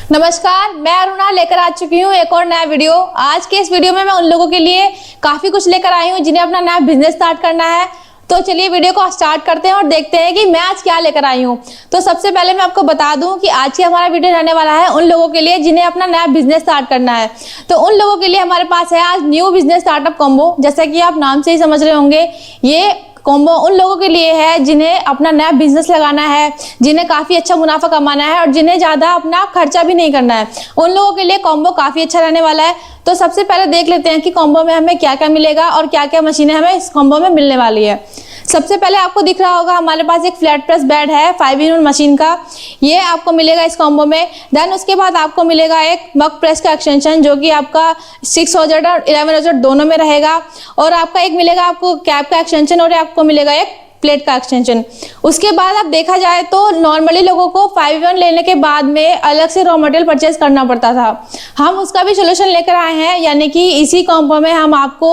नमस्कार, मैं अरुणा लेकर आ चुकी हूँ एक और नया वीडियो। आज के इस वीडियो में मैं उन लोगों के लिए काफी कुछ लेकर आई हूँ जिन्हें अपना नया बिजनेस स्टार्ट करना है। तो चलिए वीडियो को स्टार्ट करते हैं और देखते हैं कि मैं आज क्या लेकर आई हूँ। तो सबसे पहले मैं आपको बता दूं कि आज की हमारा वीडियो रहने वाला है उन लोगों के लिए जिन्हें अपना नया बिजनेस स्टार्ट करना है। तो उन लोगों के लिए हमारे पास है आज न्यू बिजनेस स्टार्टअप कॉम्बो। जैसा कि आप नाम से ही समझ रहे होंगे, ये कॉम्बो उन लोगों के लिए है जिन्हें अपना नया बिजनेस लगाना है, जिन्हें काफी अच्छा मुनाफा कमाना है और जिन्हें ज्यादा अपना खर्चा भी नहीं करना है। उन लोगों के लिए कॉम्बो काफी अच्छा रहने वाला है। तो सबसे पहले देख लेते हैं कि कॉम्बो में हमें क्या क्या मिलेगा और क्या क्या मशीनें हमें इस कॉम्बो में मिलने वाली है। सबसे पहले आपको दिख रहा होगा हमारे पास एक फ्लैट प्रेस बेड है 5-in-1 मशीन का, ये आपको मिलेगा इस कॉम्बो में। देन उसके बाद आपको मिलेगा एक मग प्रेस का एक्सटेंशन जो कि आपका 600 और 1100 दोनों में रहेगा, और आपका एक मिलेगा आपको कैप का एक्सटेंशन और आपको मिलेगा एक प्लेट का एक्सटेंशन। उसके बाद अब देखा जाए तो नॉर्मली लोगों को 5-in-1 लेने के बाद में अलग से रॉ मटेरियल परचेज करना पड़ता था। हम उसका भी सोल्यूशन लेकर आए हैं, यानी कि इसी कॉम्बो में हम आपको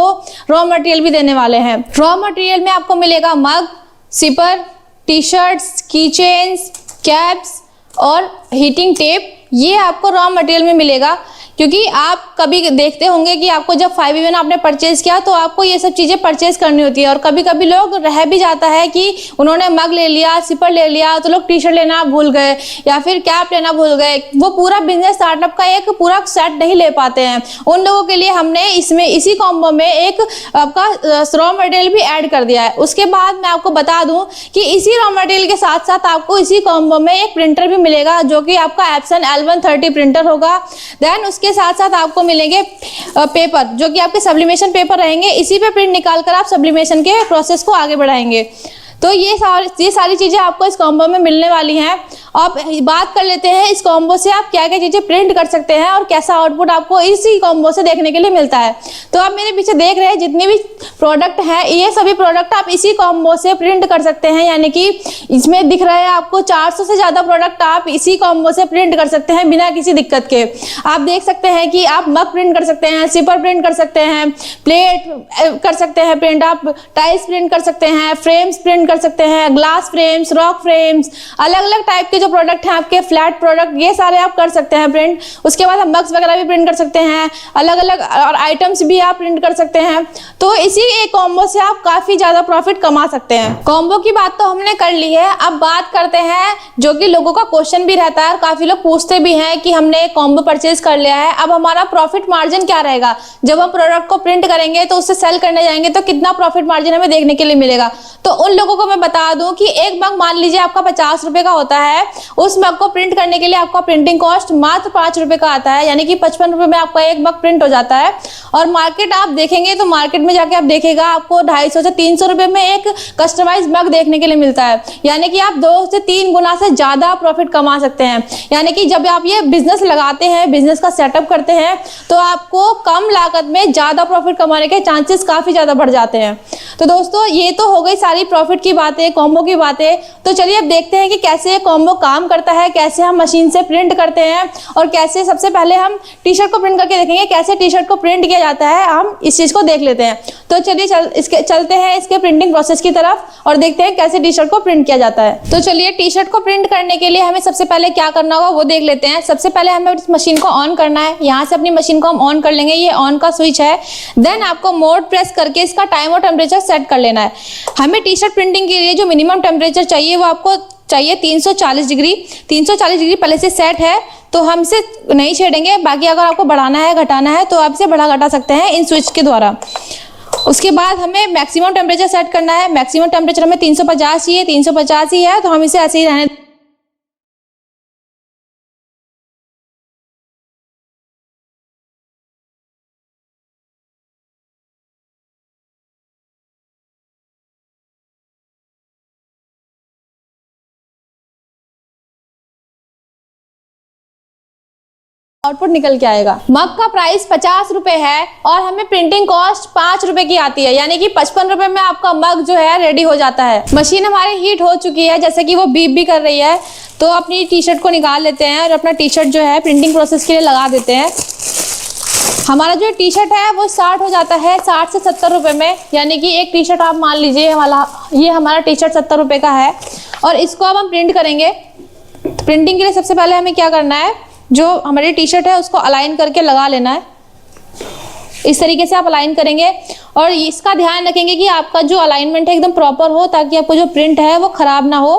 रॉ मटेरियल भी देने वाले हैं। रॉ मटेरियल में आपको मिलेगा मग, सिपर, टी शर्ट्स, की चेन्स, कैप्स और हीटिंग टेप। ये आपको रॉ मटेरियल में मिलेगा, क्योंकि आप कभी देखते होंगे कि आपको जब 5-in-1 आपने परचेज किया तो आपको ये सब चीज़ें परचेज करनी होती है, और कभी कभी लोग रह भी जाता है कि उन्होंने मग ले लिया, सिपर ले लिया, तो लोग टी शर्ट लेना भूल गए या फिर कैप लेना भूल गए। वो पूरा बिजनेस स्टार्टअप का एक पूरा सेट नहीं ले पाते हैं। उन लोगों के लिए हमने इसमें इसी कॉम्बो में एक आपका रॉ मटेरियल भी ऐड कर दिया है। उसके बाद मैं आपको बता दूं कि इसी रॉ मटेरियल के साथ साथ आपको इसी कॉम्बो में एक प्रिंटर भी मिलेगा जो कि आपका एप्सन L130 प्रिंटर होगा। देन उसके साथ साथ आपको मिलेंगे पेपर जो कि आपके सब्लिमेशन पेपर रहेंगे। इसी पे प्रिंट निकालकर आप सब्लिमेशन के प्रोसेस को आगे बढ़ाएंगे। तो ये सारी चीजें आपको इस कॉम्बो में मिलने वाली हैं। अब बात कर लेते हैं इस कॉम्बो से आप क्या क्या चीजें प्रिंट कर सकते हैं और कैसा आउटपुट आपको इसी कॉम्बो से देखने के लिए मिलता है। तो आप मेरे पीछे देख रहे हैं जितने भी प्रोडक्ट हैं, ये सभी प्रोडक्ट आप इसी कॉम्बो से प्रिंट कर सकते हैं। यानी कि इसमें दिख रहा है आपको 400 से ज्यादा प्रोडक्ट आप इसी कॉम्बो से प्रिंट कर सकते हैं बिना किसी दिक्कत के। आप देख सकते हैं कि आप मग प्रिंट कर सकते हैं, सिपर प्रिंट कर सकते हैं, प्लेट कर सकते हैं प्रिंट, आप टाइल्स प्रिंट कर सकते हैं, फ्रेम्स प्रिंट कर सकते हैं, ग्लास फ्रेम्स, रॉक फ्रेम्स, अलग अलग टाइप के जो प्रोडक्ट हैं आपके फ्लैट प्रोडक्ट, ये सारे आप कर सकते हैं प्रिंट। उसके बाद हम मग्स वगैरह भी प्रिंट कर सकते हैं, अलग अलग और आइटम्स भी आप प्रिंट कर सकते हैं। तो इसी एक कॉम्बो से आप काफी ज्यादा प्रॉफिट कमा सकते हैं। कॉम्बो की बात तो हमने कर ली है, अब बात करते हैं जो कि लोगों का क्वेश्चन भी रहता है और काफी लोग पूछते भी हैं कि हमने एक कॉम्बो परचेज कर लिया है, अब हमारा प्रॉफिट मार्जिन क्या रहेगा। जब हम प्रोडक्ट को प्रिंट करेंगे तो उससे सेल करने जाएंगे तो कितना प्रॉफिट मार्जिन हमें देखने के लिए मिलेगा। तो उन लोगों को मैं बता दूं कि एक मग मान लीजिए आपका 50 रुपए का होता है, उस मग को प्रिंट करने के लिए आपका प्रिंटिंग कॉस्ट मात्र 5 रुपए का आता है, यानी कि 55 रुपए में आपका एक मग प्रिंट हो जाता है। और मार्केट आप देखेंगे तो मार्केट में जाके आप देखेगा आपको 250 से 300 रुपए में एक कस्टमाइज मग देखने के लिए मिलता है, यानी कि आप 2 से 3 गुना से ज्यादा प्रॉफिट कमा सकते हैं। यानी कि जब आप ये बिजनेस लगाते हैं, बिजनेस का सेटअप करते हैं, तो आपको कम लागत में ज्यादा प्रॉफिट कमाने के चांसेस काफी ज्यादा बढ़ जाते हैं। तो दोस्तों ये तो हो गई सारी प्रॉफिट की बातें, कॉम्बो की बातें। तो चलिए अब देखते हैं कि कैसे ये कॉम्बो काम करता है, कैसे हम मशीन से प्रिंट करते हैं और कैसे सबसे पहले हम टी शर्ट को प्रिंट करके देखेंगे कैसे टी शर्ट को प्रिंट किया जाता है। हम इस चीज को देख लेते हैं। तो चलिए चलते हैं इसके प्रिंटिंग प्रोसेस की तरफ और देखते हैं कैसे टी शर्ट को प्रिंट किया जाता है। तो चलिए टी शर्ट को प्रिंट करने के लिए हमें सबसे पहले क्या करना होगा वो देख लेते हैं। सबसे पहले हमें इस मशीन को ऑन करना है। यहाँ से अपनी मशीन को हम ऑन कर लेंगे, ये ऑन का स्विच है। देन आपको मोड प्रेस करके इसका टाइम और टेम्परेचर सेट कर लेना है। हमें टी शर्ट प्रिंटिंग के लिए जो मिनिमम टेम्परेचर चाहिए वो आपको चाहिए 340 डिग्री। 340 डिग्री पहले से सेट है तो हम इसे नहीं छेड़ेंगे। बाकी अगर आपको बढ़ाना है घटाना है तो आप इसे बढ़ा घटा सकते हैं इन स्विच के द्वारा। उसके बाद हमें मैक्सिमम टेम्परेचर सेट करना है। मैक्सिमम टेम्परेचर हमें 350 ही है, 350 ही है, तो हम इसे ऐसे ही रहने आउटपुट निकल के आएगा। मग का प्राइस 50 रुपए है और हमें प्रिंटिंग कॉस्ट 5 रुपए की आती है, यानी कि 55 रुपए में आपका मग जो है रेडी हो जाता है। मशीन हमारी हीट हो चुकी है, जैसे कि वो बीप भी कर रही है। तो अपनी टी शर्ट को निकाल लेते हैं और अपना टी शर्ट जो है प्रिंटिंग प्रोसेस के लिए लगा देते हैं। हमारा जो टी शर्ट है वो स्टार्ट हो जाता है 60 से 70 रुपए में, यानी कि एक टी शर्ट आप मान लीजिए ये हमारा टी शर्ट 70 रुपए का है और इसको अब हम प्रिंट करेंगे। प्रिंटिंग के लिए सबसे पहले हमें क्या करना है, जो हमारी टी शर्ट है उसको अलाइन करके लगा लेना है। इस तरीके से आप अलाइन करेंगे और इसका ध्यान रखेंगे कि आपका जो अलाइनमेंट है एकदम प्रॉपर हो, ताकि आपको जो प्रिंट है वो खराब ना हो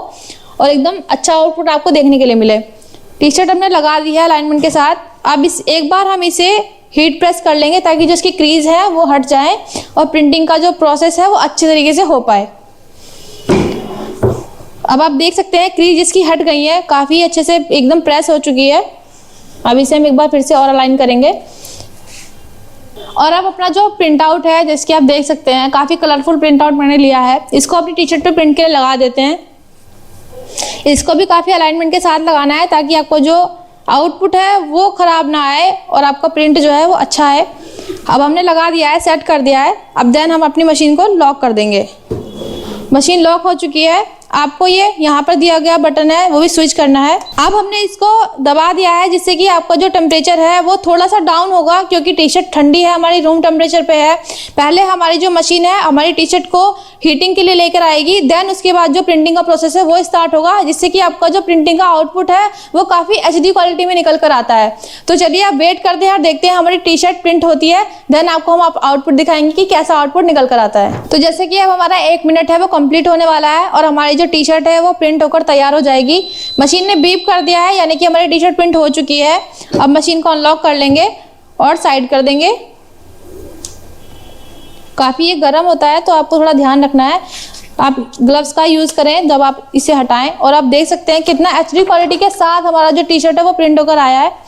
और एकदम अच्छा आउटपुट आपको देखने के लिए मिले। टी शर्ट हमने लगा दी है अलाइनमेंट के साथ। अब एक बार हम इसे हीट प्रेस कर लेंगे ताकि जो इसकी क्रीज है वो हट जाए और प्रिंटिंग का जो प्रोसेस है वो अच्छे तरीके से हो पाए। अब आप देख सकते हैं क्रीज इसकी हट गई है, काफ़ी अच्छे से एकदम प्रेस हो चुकी है। अब इसे हम एक बार फिर से और अलाइन करेंगे और अब अपना जो प्रिंट आउट है, जैसे कि आप देख सकते हैं काफ़ी कलरफुल प्रिंट आउट मैंने लिया है, इसको अपनी टी शर्ट पे प्रिंट के लिए लगा देते हैं। इसको भी काफ़ी अलाइनमेंट के साथ लगाना है ताकि आपको जो आउटपुट है वो ख़राब ना आए और आपका प्रिंट जो है वो अच्छा है। अब हमने लगा दिया है, सेट कर दिया है। अब देन हम अपनी मशीन को लॉक कर देंगे। मशीन लॉक हो चुकी है। आपको ये यहाँ पर दिया गया बटन है वो भी स्विच करना है। अब हमने इसको दबा दिया है जिससे कि आपका जो टेम्परेचर है वो थोड़ा सा डाउन होगा, क्योंकि टी शर्ट ठंडी है, हमारी रूम टेम्परेचर पे है। पहले हमारी जो मशीन है हमारी टी शर्ट को हीटिंग के लिए लेकर आएगी, देन उसके बाद जो प्रिंटिंग का प्रोसेस है वो स्टार्ट होगा, जिससे कि आपका जो प्रिंटिंग का आउटपुट है वो काफ़ी HD क्वालिटी में निकल कर आता है। तो चलिए आप वेट करते हैं और देखते हैं हमारी टी शर्ट प्रिंट होती है, देन आपको हम आउटपुट दिखाएंगे कि कैसा आउटपुट निकल कर आता है। तो जैसे कि अब हमारा 1 मिनट है वो कंप्लीट होने वाला है और हमारी जो टी शर्ट है वो प्रिंट होकर तैयार हो जाएगी। मशीन ने बीप कर दिया है, यानी कि हमारी टी शर्ट प्रिंट हो चुकी है। अब मशीन को अनलॉक कर लेंगे और साइड कर देंगे। काफ़ी ये गर्म होता है तो आपको थोड़ा ध्यान रखना है, आप ग्लव्स का यूज़ करें जब आप इसे हटाएं। और आप देख सकते हैं कितना HD क्वालिटी के साथ हमारा जो टी शर्ट है वो प्रिंट होकर आया है।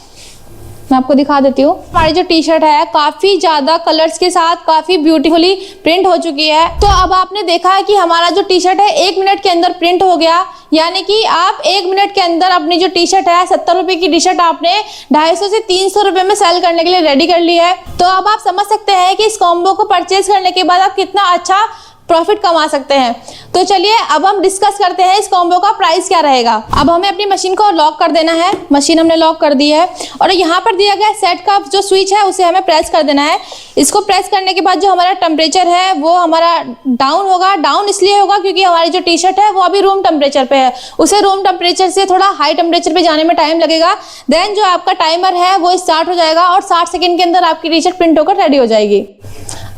मैं आपको दिखा देती हूँ। हमारी जो टी शर्ट है काफ़ी ज़्यादा कलर्स के साथ काफ़ी ब्यूटीफुली प्रिंट हो चुकी है। तो अब आपने देखा है कि हमारा जो टी शर्ट है 1 मिनट के अंदर प्रिंट हो गया, यानी कि आप 1 मिनट के अंदर अपनी जो टी शर्ट है 70 रुपये की टी शर्ट आपने 250 से 300 रुपये में सेल करने के लिए रेडी कर ली है। तो अब आप समझ सकते हैं कि इस कॉम्बो को परचेज करने के बाद आप कितना अच्छा प्रॉफिट कमा सकते हैं। तो चलिए अब हम डिस्कस करते हैं इस कॉम्बो का प्राइस क्या रहेगा। अब हमें अपनी मशीन को लॉक कर देना है। मशीन हमने लॉक कर दी है और यहाँ पर दिया गया सेट का जो स्विच है उसे हमें प्रेस कर देना है। इसको प्रेस करने के बाद जो हमारा टेम्परेचर है वो हमारा डाउन होगा। डाउन इसलिए होगा क्योंकि हमारी जो टी शर्ट है वो अभी रूम टेम्परेचर पे है, उसे रूम टेम्परेचर से थोड़ा हाई टेम्परेचर पे जाने में टाइम लगेगा। देन जो आपका टाइमर है वो स्टार्ट हो जाएगा और 60 सेकेंड के अंदर आपकी टी शर्ट प्रिंट होकर रेडी हो जाएगी।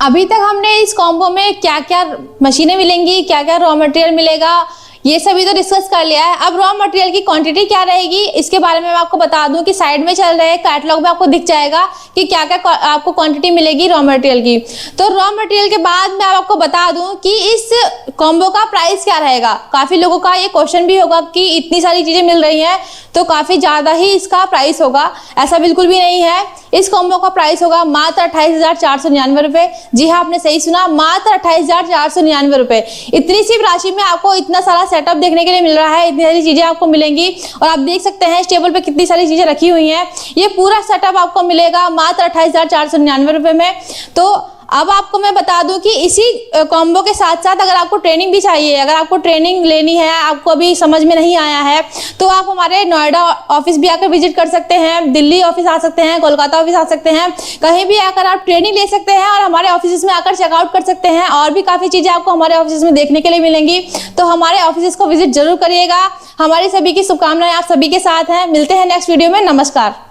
अभी तक हमने इस कॉम्बो में क्या क्या मशीनें मिलेंगी, क्या क्या रॉ मटेरियल मिलेगा, ये सभी तो डिस्कस कर लिया है। अब रॉ मटेरियल की क्वांटिटी क्या रहेगी इसके बारे में मैं आपको बता दूं कि साइड में चल रहे कैटलॉग में आपको दिख जाएगा कि क्या क्या आपको क्वांटिटी मिलेगी रॉ मटेरियल की। तो रॉ मटेरियल के बाद मैं आपको बता दूं कि इस कॉम्बो का प्राइस क्या रहेगा। काफ़ी लोगों का ये क्वेश्चन भी होगा कि इतनी सारी चीज़ें मिल रही हैं तो काफ़ी ज़्यादा ही इसका प्राइस होगा। ऐसा बिल्कुल भी नहीं है। इस कॉम्बो का प्राइस होगा मात्र 28,499 रुपये। जी हाँ, आपने सही सुना, मात्र 28,499 रुपये। इतनी सी राशि में आपको इतना सारा सेटअप देखने के लिए मिल रहा है, इतनी सारी चीज़ें आपको मिलेंगी। और आप देख सकते हैं इस टेबल पे कितनी सारी चीज़ें रखी हुई हैं। ये पूरा सेटअप आपको मिलेगा मात्र 28,499 रुपये में। तो अब आपको मैं बता दूं कि इसी कॉम्बो के साथ साथ अगर आपको ट्रेनिंग भी चाहिए, अगर आपको ट्रेनिंग लेनी है, आपको अभी समझ में नहीं आया है, तो आप हमारे नोएडा ऑफिस भी आकर विजिट कर सकते हैं, दिल्ली ऑफिस आ सकते हैं, कोलकाता ऑफिस आ सकते हैं। कहीं भी आकर आप ट्रेनिंग ले सकते हैं और हमारे ऑफिस में आकर चेकआउट कर सकते हैं। और भी काफ़ी चीज़ें आपको हमारे ऑफिस में देखने के लिए मिलेंगी। तो हमारे ऑफिस को विजिट जरूर करिएगा। हमारी सभी की शुभकामनाएं आप सभी के साथ हैं। मिलते हैं नेक्स्ट वीडियो में। नमस्कार।